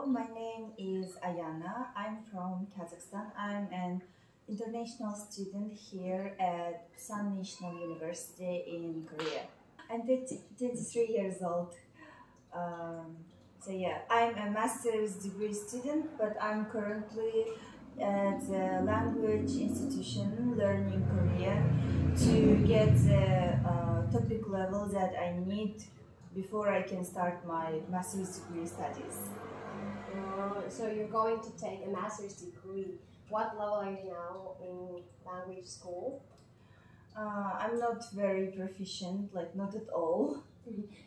my name is Ayana. I'm from Kazakhstan. I'm an international student here at Busan National University in Korea. I'm 23 years old. I'm a master's degree student, but I'm currently at a language institution learning Korean to get the topic level that I need before I can start my master's degree studies. So you're going to take a master's degree. What level are you now in language school? I'm not very proficient, not at all.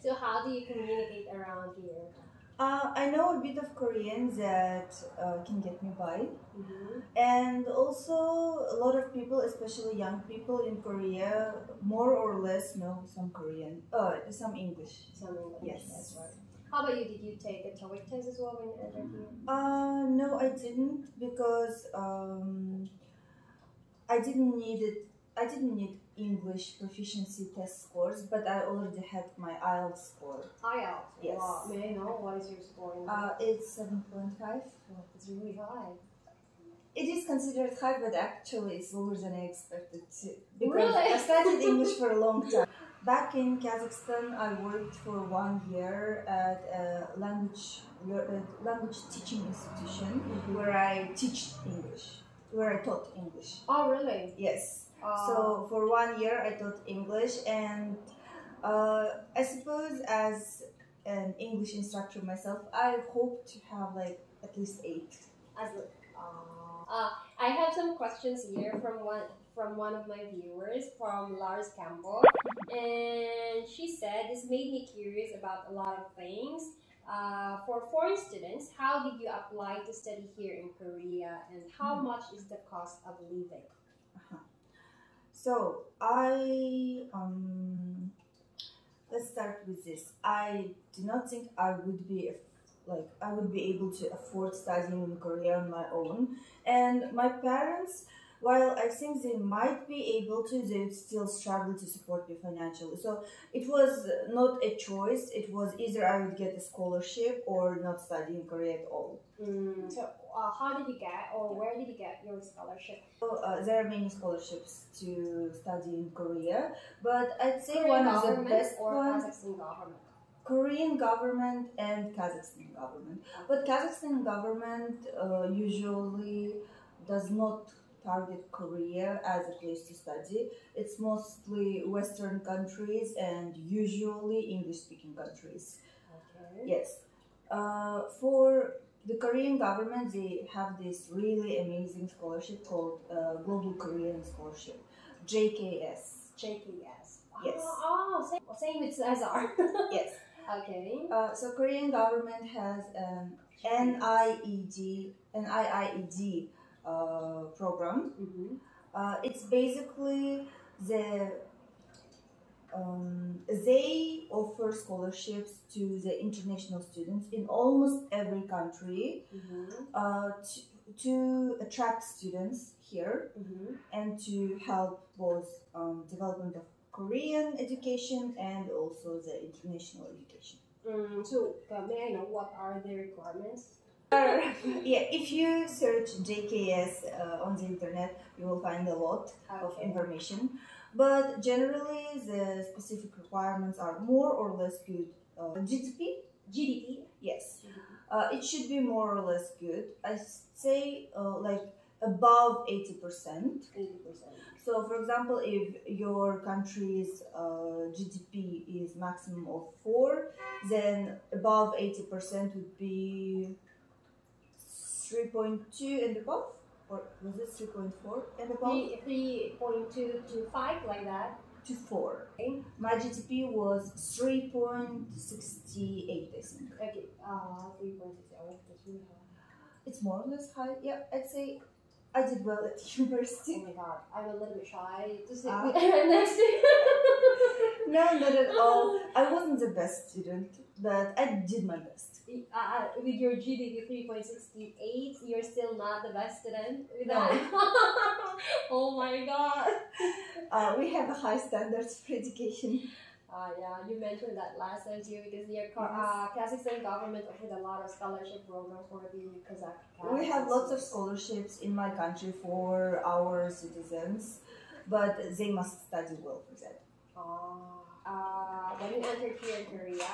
So how do you communicate around here? I know a bit of Korean that can get me by. Mm-hmm. And also a lot of people, especially young people in Korea, more or less know some Korean, some English. Some English, Yes. That's right. How about you? Did you take a TOEIC test as well when you entered here? No, I didn't because I didn't need it. I didn't need English proficiency test scores, but I already had my IELTS score. IELTS? Yes. Wow. May I know what is your score in It's 7.5. Oh, it's really high. It is considered high, but actually it's lower than I expected to. Because Really? I studied English for a long time. Back in Kazakhstan, I worked for 1 year at a language teaching institution where I taught English. Oh, really? Yes. So for 1 year I taught English, and I suppose as an English instructor myself, I hope to have at least 8. I have some questions here from one of my viewers, from Lars Campbell, and she said this made me curious about a lot of things. For foreign students, how did you apply to study here in Korea, and how much is the cost of living? So let's start with this. I do not think I would be able to afford studying in Korea on my own. And my parents, while I think they might be able to, they would still struggle to support me financially. So it was not a choice. It was either I would get a scholarship or not study in Korea at all. So how did you get, or where did you get your scholarship? There are many scholarships to study in Korea, but I'd say Korean one of the government best or ones. Kazakhstan government? Korean government and Kazakhstan government. But Kazakhstan government usually does not target Korea as a place to study. It's mostly Western countries and usually English-speaking countries. Okay. Yes. For the Korean government, they have this really amazing scholarship called Global Korean Scholarship, JKS. JKS. Yes. Same with Cesar. Yes. Okay. So Korean government has an NIED program. Mm-hmm. It's basically they offer scholarships to the international students in almost every country to attract students here and to help both development of Korean education and also the international education. So may I know what are the requirements? Yeah, if you search JKS on the internet, you will find a lot of information. But generally, the specific requirements are more or less good. GDP? GDP? Yes. It should be more or less good. I say above 80%. 80%. So, for example, if your country's GDP is maximum of 4, then above 80% would be 3.2 and above, or was it 3.4 and above? 3.2 to 5, like that. To 4. Okay. My GDP was 3.68, I think. Okay. 3.6. Oh, that's really high. It's more or less high. Yeah, I'd say I did well at university. Oh my god, I'm a little bit shy to sit Ah. next to you. No, not at all. I wasn't the best student, but I did my best. With your GDP 3.68, you're still not the best student with No. that? Oh my god. We have a high standards for education. Yeah, you mentioned that last time too because your Yes. Kazakhstan government offered a lot of scholarship program for the Kazakh We have lots of students. scholarships in my country for our citizens, but they must study well for that. When you entered here in Korea,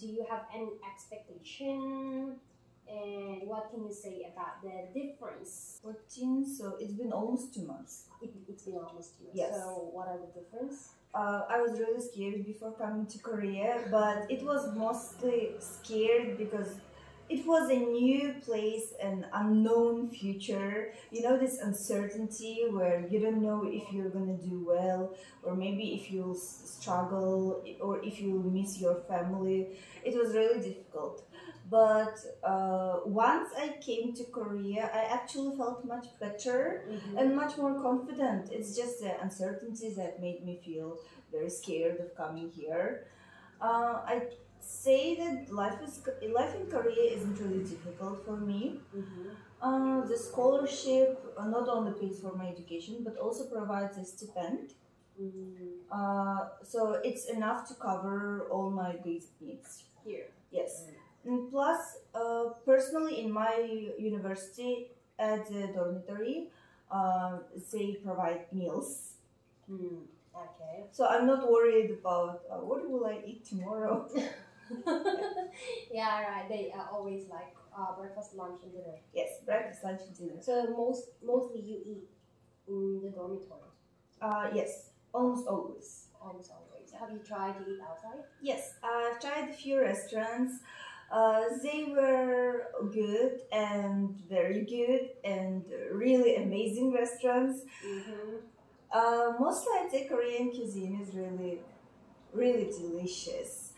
do you have any expectation? And what can you say about the difference? 14, so it's been almost 2 months. It's been almost 2 years. Yes. So what are the difference? I was really scared before coming to Korea, but it was mostly scared because it was a new place, an unknown future. You know, this uncertainty where you don't know if you're gonna do well, or maybe if you'll struggle, or if you'll miss your family. It was really difficult. But once I came to Korea, I actually felt much better and much more confident. It's just the uncertainty that made me feel very scared of coming here. I say that life in Korea isn't really difficult for me. The scholarship not only pays for my education but also provides a stipend. So it's enough to cover all my basic needs. Here. Yes. And plus, personally, in my university, at the dormitory, they provide meals. Okay. So I'm not worried about what will I eat tomorrow. Yeah, right. They always like breakfast, lunch, and dinner. Yes, breakfast, lunch, and dinner. So mostly you eat in the dormitory. Yes, almost always. Almost always. Have you tried to eat outside? Yes, I've tried a few restaurants. They were good and very good and really amazing restaurants. Mostly I'd say Korean cuisine is really, really delicious.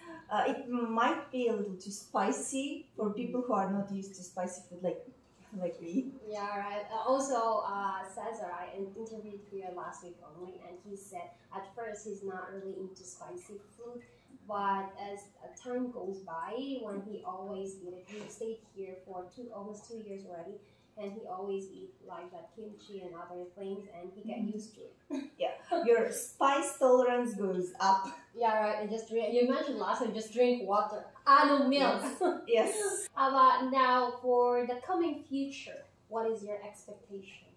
It might be a little too spicy for people who are not used to spicy food like me. Yeah, right. Also, Cesar, I interviewed here last week only, and he said at first he's not really into spicy food, but as time goes by, when he always eat it, he stayed here for almost 2 years already, and he always eat like that kimchi and other things, and he get used to it. Yeah, your spice tolerance goes up. Yeah, right. And just drink. You mentioned last time, just drink water. No milk. Yes. How about now for the coming future? What is your expectation?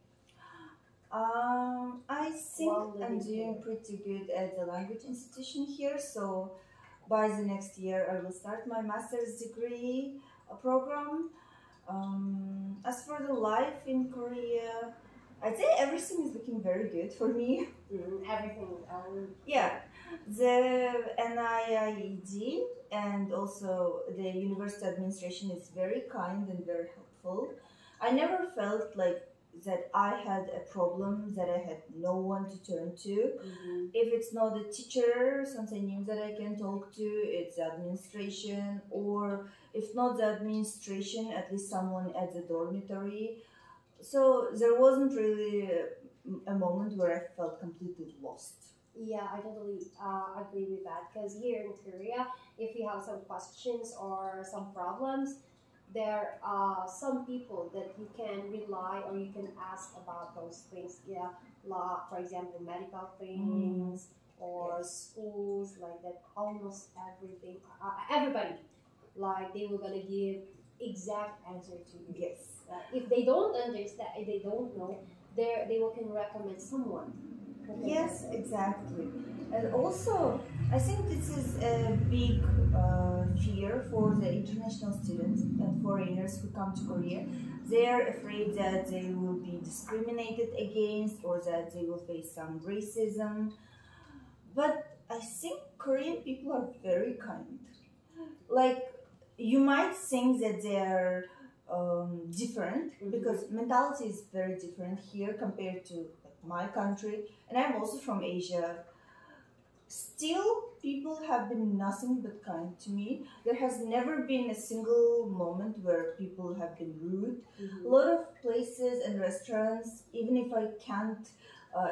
I think I'm doing pretty good at the language institution here, so by the next year I will start my master's degree program. As for the life in Korea, I'd say everything is looking very good for me. Everything. Yeah, the NIIED and also the university administration is very kind and very helpful. I never felt like that I had a problem that I had no one to turn to. If it's not the teacher, something new that I can talk to, it's the administration, or if not the administration, at least someone at the dormitory. So there wasn't really a moment where I felt completely lost. Yeah, I totally agree with that. Because here in Korea, if you have some questions or some problems, there are some people that you can rely or you can ask about those things. Yeah, for example, medical things or schools, like that. Almost everything, everybody, like they were gonna give exact answer to you. Yes. If they don't understand, if they don't know, they will can recommend someone. Yes, exactly. And also, I think this is a big fear for the international students and foreigners who come to Korea. They are afraid that they will be discriminated against or that they will face some racism. But I think Korean people are very kind. Like, you might think that they are different because mentality is very different here compared to my country, and I'm also from Asia. Still, people have been nothing but kind to me. There has never been a single moment where people have been rude. A lot of places and restaurants, even if I can't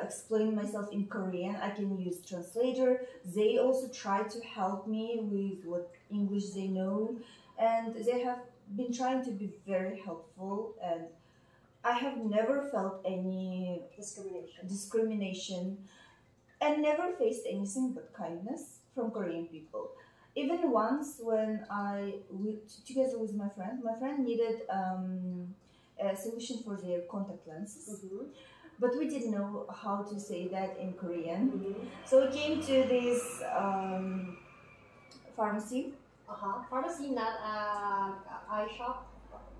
explain myself in Korean, I can use translator. They also try to help me with what English they know, and they have been trying to be very helpful, and I have never felt any discrimination. and never faced anything but kindness from Korean people. Even once when together with my friend needed a solution for their contact lenses, but we didn't know how to say that in Korean. So we came to this pharmacy. Pharmacy, not eye shop.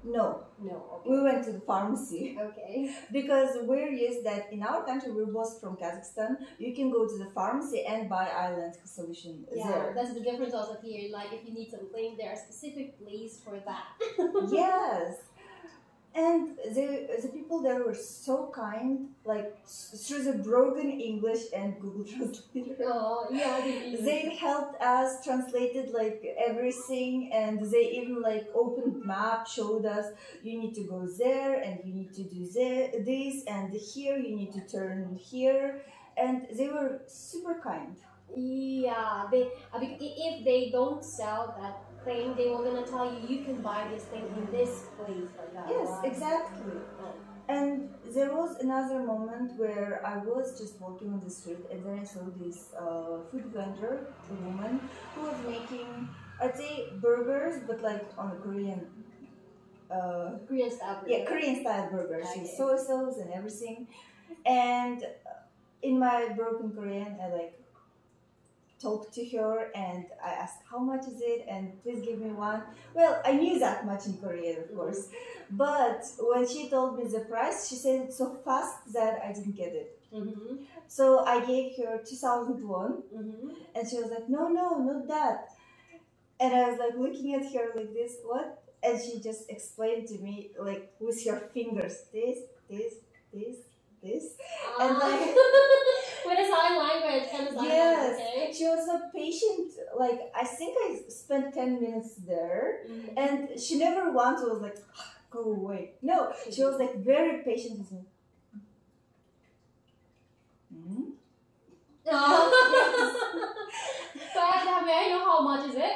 No, Okay. we went to the pharmacy. Okay. Because we're used that in our country, we're both from Kazakhstan, you can go to the pharmacy and buy eye lens solution there. That's the difference also here. Like if you need something, there are specific place for that. Yes. And the people there were so kind, like through the broken English and Google Translator. Oh, yeah, They helped us, translated like everything, and they even like opened map, showed us you need to go there and you need to do this, and here you need to turn here, and they were super kind. Yeah, if they don't sell that thing, they were gonna tell you you can buy this thing in this place like that. Yes, right? exactly. And there was another moment where I was just walking on the street and then I saw this food vendor, a woman, who was making, I'd say, burgers, but like on a Korean. Korean style burger. Yeah, Korean style burgers Okay. with soy sauce and everything. And in my broken Korean, I like talked to her and I asked how much is it and please give me one. Well, I knew that much in Korean, of course, but when she told me the price, she said it so fast that I didn't get it. So I gave her 2,000 won, and she was like, no, not that. And I was like looking at her like this, what? And she just explained to me like with her fingers, this, and like. With a sign language, kind of sign Yes, language, okay? she was so patient. Like I think I spent 10 minutes there, and she never once was like, "Go away." No, she was like very patient with me. But may I know how much is it?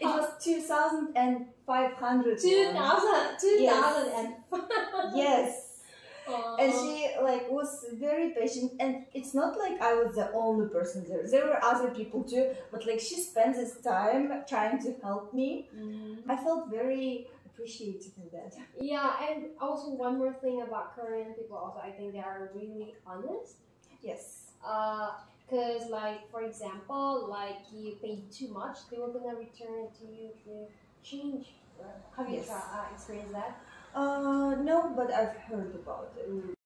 It was 2,500. 2,000 Yes. And she like was very patient, and it's not like I was the only person there. There were other people too, but like she spent this time trying to help me. I felt very appreciative of that. Yeah, and also one more thing about Korean people. Also, I think they are really honest. Yes. Cause like for example, like you paid too much, they were gonna return it to you the change. Have you Yes. experienced that? No, but I've heard about it.